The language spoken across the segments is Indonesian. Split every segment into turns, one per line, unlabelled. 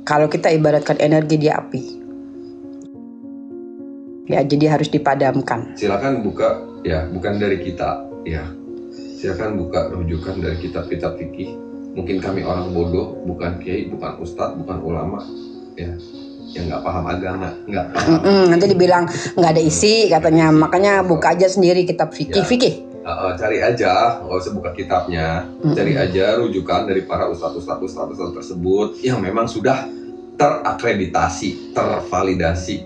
Kalau kita ibaratkan energi, dia api. Ya, jadi harus dipadamkan.
Silakan buka, ya, bukan dari kita, ya. Silakan buka rujukan dari kitab-kitab fikih. Mungkin kami orang bodoh, bukan kiai, bukan ustadz, bukan ulama, ya, yang nggak paham agama, nggak paham.
Nanti dibilang nggak ada isi katanya, makanya buka aja sendiri kitab fikih. Fikih.
Cari aja, nggak usah buka kitabnya. Cari aja rujukan dari para ustadz tersebut yang memang sudah terakreditasi, tervalidasi.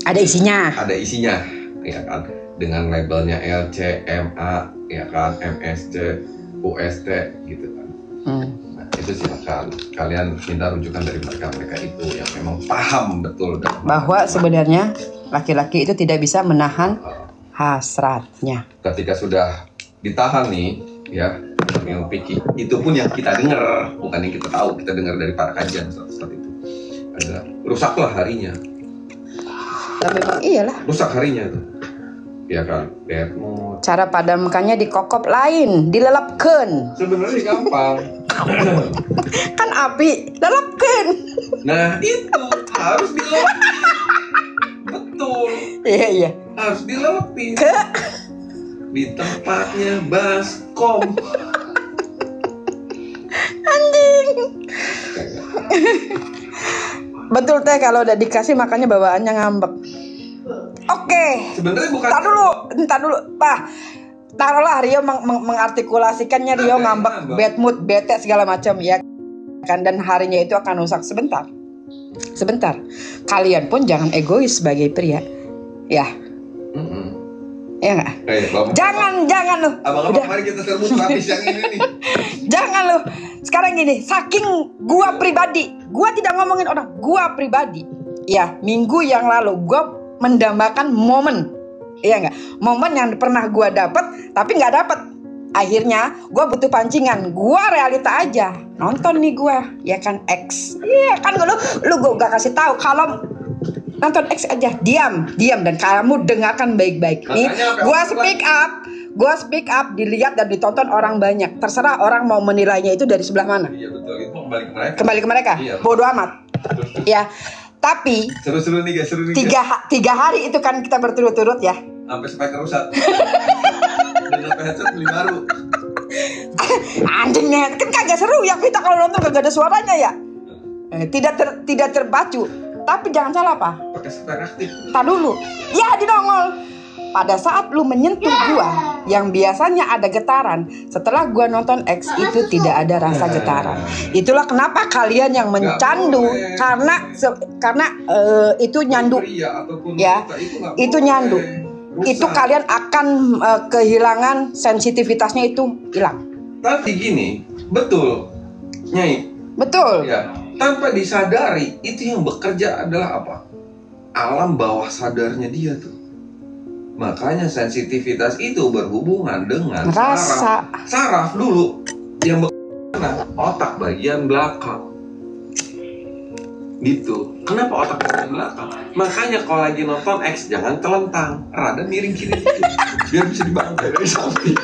Ada isinya.
Ada isinya, ya kan, dengan labelnya LC, MA, ya kan, MSC, UST, gitu kan. Nah, itu silakan kalian minta rujukan dari mereka itu yang memang paham betul
bahwa sebenarnya laki-laki itu tidak bisa menahan hasratnya.
Ketika sudah ditahan nih, ya, yang pikir itu pun yang kita dengar, bukan yang kita tahu, kita dengar dari para kajian saat itu. Ada rusaklah harinya.
Tapi memang iyalah.
Rusak harinya tuh. Ya kan, bad mood.
Cara padamkannya dikokop lain, dilelepkan.
Sebenarnya gampang.
Kan api, lelepkan.
Nah, itu harus dilelepin. Betul.
Iya.
Harus dilelepin.
Ke
Di tempatnya baskom.
anjing. Betul teh, kalau udah dikasih makanya bawaannya ngambek. Oke.
Sebenarnya bukan.
Entar dulu, Pak. Taruhlah Rio mengartikulasikannya, Rio ngambek, bad mood, bete segala macam, ya kan, dan harinya itu akan rusak sebentar. Kalian pun jangan egois sebagai pria, ya. Ya nggak? Jangan lu.
Abang-abang, mari kita serbu habis yang ini nih.
Jangan lu. Sekarang gini, saking gua pribadi, gua tidak ngomongin orang, gua pribadi. Ya, minggu yang lalu gua mendambakan momen, iya nggak? Momen yang pernah gua dapet, tapi nggak dapet. Akhirnya gua butuh pancingan, gua realita aja. Nonton nih gua, ya kan, X. Iya kan, lu gua gak kasih tahu kalau nonton X aja, diam dan kamu dengarkan baik-baik. Nih, gua speak up, dilihat dan ditonton orang banyak. Terserah orang mau menilainya itu dari sebelah mana.
Iya betul, itu
kembali ke mereka. Iya, bodoh amat. Ya, tapi
seru nih guys.
3 hari itu kan kita berturut-turut ya.
Sampai speaker rusak. Dan sampai headset beli baru.
Anjingnya kan kagak seru ya, kita kalau nonton kagak ada suaranya ya. Tidak terpacu. Tapi jangan salah, Pak.
Pakai speaker aktif.
Tar dulu. Ya, dinongol. Pada saat lu menyentuh gua yang biasanya ada getaran, setelah gua nonton X itu tidak ada rasa getaran. Itulah kenapa kalian yang mencandu, karena itu nyandu. Ya, itu nyandu. Itu kalian akan kehilangan sensitivitasnya, itu hilang.
Tapi gini, betul, Nyai.
Betul.
Ya, tanpa disadari itu yang bekerja adalah apa? Alam bawah sadarnya dia tuh. Makanya sensitivitas itu berhubungan dengan
rasa.
Saraf dulu yang bekerja otak bagian belakang. Gitu. Kenapa otak bagian belakang? Makanya kalau lagi nonton X jangan telentang, rada miring kiri dikit, biar bisa dibangkai dari samping.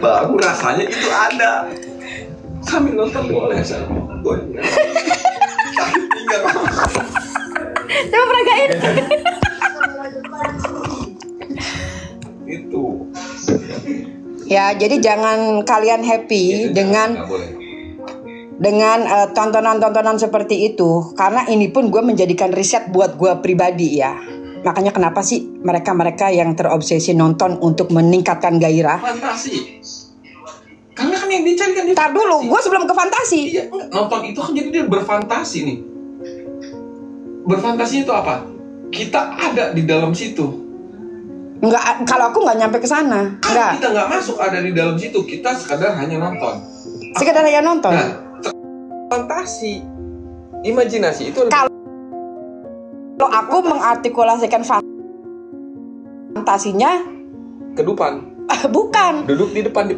Baru rasanya itu ada. Sambil nonton boleh saya. Sakit pinggang.
Coba peragain.
Itu.
Ya, jadi jangan kalian happy itu dengan tontonan-tontonan seperti itu, karena ini pun gue menjadikan riset buat gue pribadi ya. Makanya kenapa sih mereka yang terobsesi nonton untuk meningkatkan gairah?
Fantasi. Karena kan yang dicari kan.
Tar dulu, gue sebelum ke fantasi.
Iya, nonton itu kan jadi dia berfantasi nih. Berfantasi itu apa? Kita ada di dalam situ.
Enggak, kalau aku nggak nyampe ke sana.
Enggak. Kita nggak masuk ada di dalam situ. Kita sekadar hanya nonton.
Sekedar hanya nonton.
Nah, fantasi, imajinasi itu.
Kalau aku mengartikulasikan fantasinya,
kedupan.
Bukan.
Duduk di depan di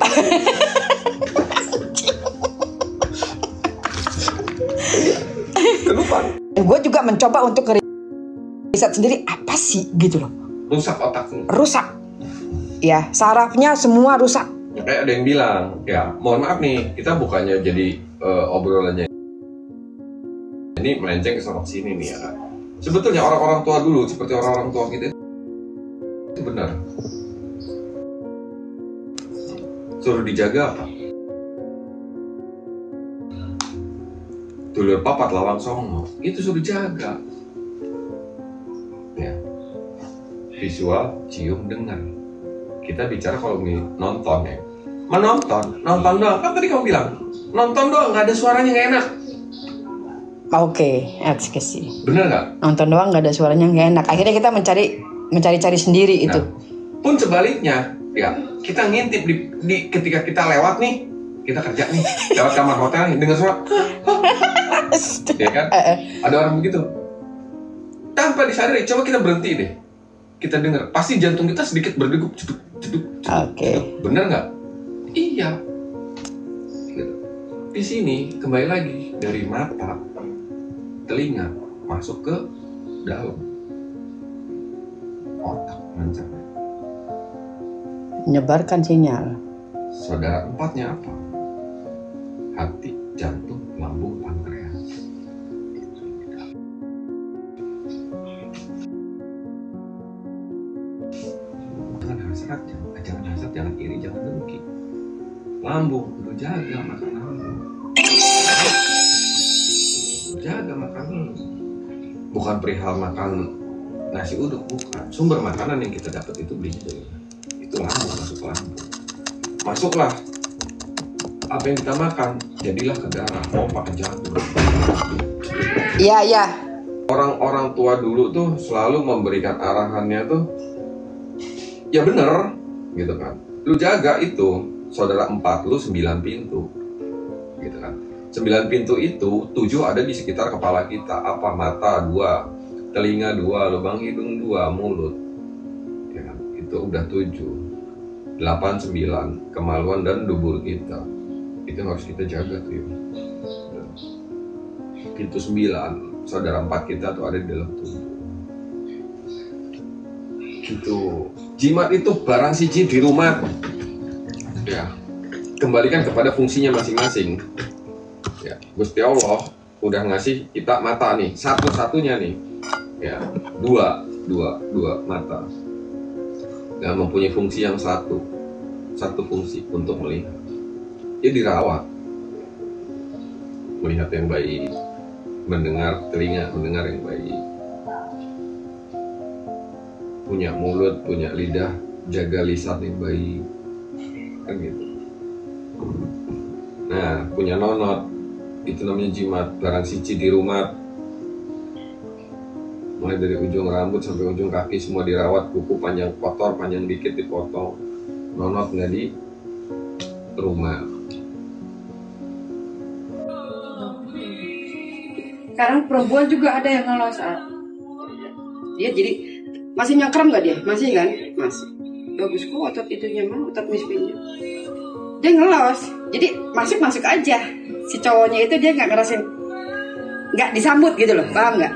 kedupan.
Gue juga mencoba untuk riset sendiri, apa sih gitu loh.
Rusak otaknya.
Rusak. Ya, sarafnya semua rusak.
Ya, kayak ada yang bilang, ya mohon maaf nih, kita bukannya jadi obrolannya Ini melenceng ke sana sini nih ya kan. Sebetulnya orang-orang tua dulu seperti orang-orang tua kita itu benar. Suruh dijaga apa? Dulur papat lawang songo, itu suruh jaga. Ya. Visual, cium, dengar. Kita bicara kalau nonton ya. Nonton doang. Kan tadi kamu bilang, nonton doang nggak ada suaranya nggak enak.
Oke, eksekusi.
Bener nggak?
Nonton doang nggak ada suaranya nggak enak. Akhirnya kita mencari-cari sendiri itu.
Pun sebaliknya, ya kita ngintip di ketika kita lewat nih, kita kerja nih, lewat kamar hotel nih, dengar suara, ya kan? Ada orang begitu. Tanpa disadari, coba kita berhenti deh. Kita dengar, pasti jantung kita sedikit berdegup, ceduk.
Oke.
Bener nggak? Iya. Gitu. Di sini kembali lagi dari mata, telinga masuk ke dalam otak mencerna.
Menyebarkan sinyal.
Saudara empatnya apa? Hati, jantung, lambung, pankreas. Jangan hasrat, jangan iri, jangan dengki. Lambung, lu jaga makan lambung. Jaga makan lambung. Bukan perihal makan nasi uduk, bukan. Sumber makanan yang kita dapat itu belinya dari itu lambung, masuk ke lambung. Masuklah apa yang kita makan, jadilah ke darah, pompa ke jantung.
Iya.
Orang-orang tua dulu tuh selalu memberikan arahannya tuh, ya bener, gitu kan. Lu jaga itu, saudara empat, lu 9 pintu, gitu kan. 9 pintu itu 7 ada di sekitar kepala kita. Apa? Mata 2, telinga 2, lubang hidung 2, mulut, ya kan? Itu udah 7, 8, 9 kemaluan dan dubur kita. Itu harus kita jaga tuh ya. Pintu 9, saudara 4 kita tuh ada di dalam tubuh. Gitu. Jimat itu barang siji di rumah. Ya. Kembalikan kepada fungsinya masing-masing. Ya, Gusti Allah udah ngasih kita mata nih, satu-satunya nih. Ya, dua mata. Dan mempunyai fungsi yang satu fungsi untuk melihat. Dia dirawat, melihat yang baik, telinga mendengar yang baik, punya mulut, punya lidah, jaga lisan yang baik, kan gitu. Nah, punya nonot, itu namanya jimat, barang siji di rumah. Mulai dari ujung rambut sampai ujung kaki semua dirawat, kuku panjang kotor, panjang dikit dipotong, nonot nggak di rumah.
Sekarang perempuan juga ada yang ngelos. Dia jadi masih nyengkrem nggak dia? Masih kan? Masih. Bagus kok otot itunya mah, otot misfinnya. Dia ngelos. Jadi masuk aja. Si cowoknya itu dia nggak ngerasin, nggak disambut gitu loh, paham nggak?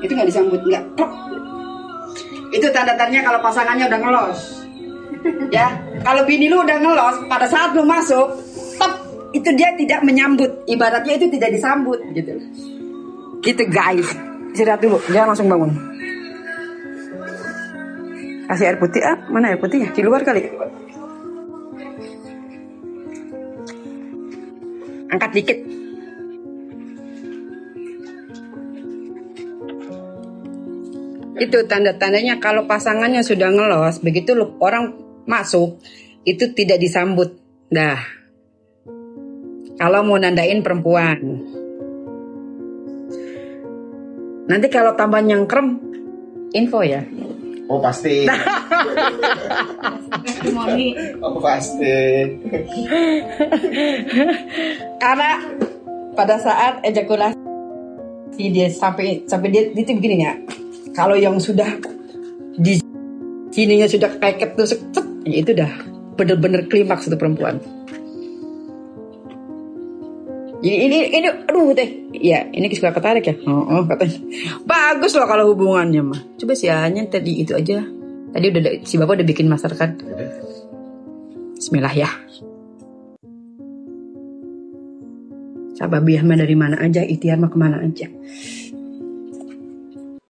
Itu nggak disambut, nggak plok. Itu tanda-tandanya kalau pasangannya udah ngelos. Ya, kalau bini lu udah ngelos, pada saat lu masuk, top, itu dia tidak menyambut. Ibaratnya itu tidak disambut gitu. Gitu guys. Istirahat dulu, jangan langsung bangun. Kasih air putih, mana air putihnya? Di luar kali. Angkat dikit. Itu tanda-tandanya kalau pasangannya sudah ngelos, begitu orang masuk, itu tidak disambut. Dah. Kalau mau nandain perempuan. Nanti kalau tambah nyengkrem, info ya.
Oh pasti. Oh pasti.
Karena pada saat ejakulasi dia sampai dia itu begini ya. Kalau yang sudah di sininya sudah kayak ketusuk, ya itu dah bener-bener klimaks itu perempuan. Jadi ini aduh teh, ya ini suka ketarik ya. Katanya bagus loh kalau hubungannya mah. Coba sih hanya tadi itu aja. Tadi udah si bapak udah bikin master kan. Bismillah ya.
Sababiah mah dari mana aja, ikhtiar mah kemana aja.